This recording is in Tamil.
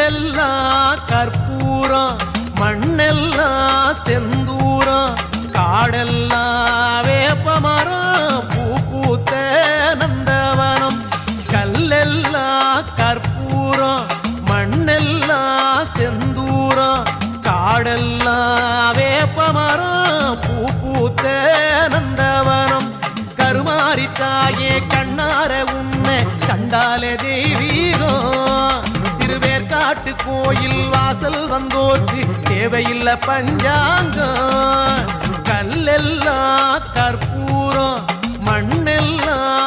கல்லெல்லாம் கற்பூரம், மண்ணெல்லாம் செந்தூரம், காடெல்லாம் வேப்பமரம், பூ பூத்த நந்தவனம். கல்லெல்லாம் கற்பூரம், மண்ணெல்லாம் செந்தூரம், காடெல்லாம் வேப்பமரம், பூ பூத்த நந்தவனம். கருமாரி தாயே கண்ணார உன்னை கண்டாலே தெய்வீகம். திருவேற்காட்டு கோயில் வாசல் வந்தோர்க்கு தேவையில்லை பஞ்சாங்கம். கல்லெல்லாம் கற்பூரம், மண்ணெல்லாம்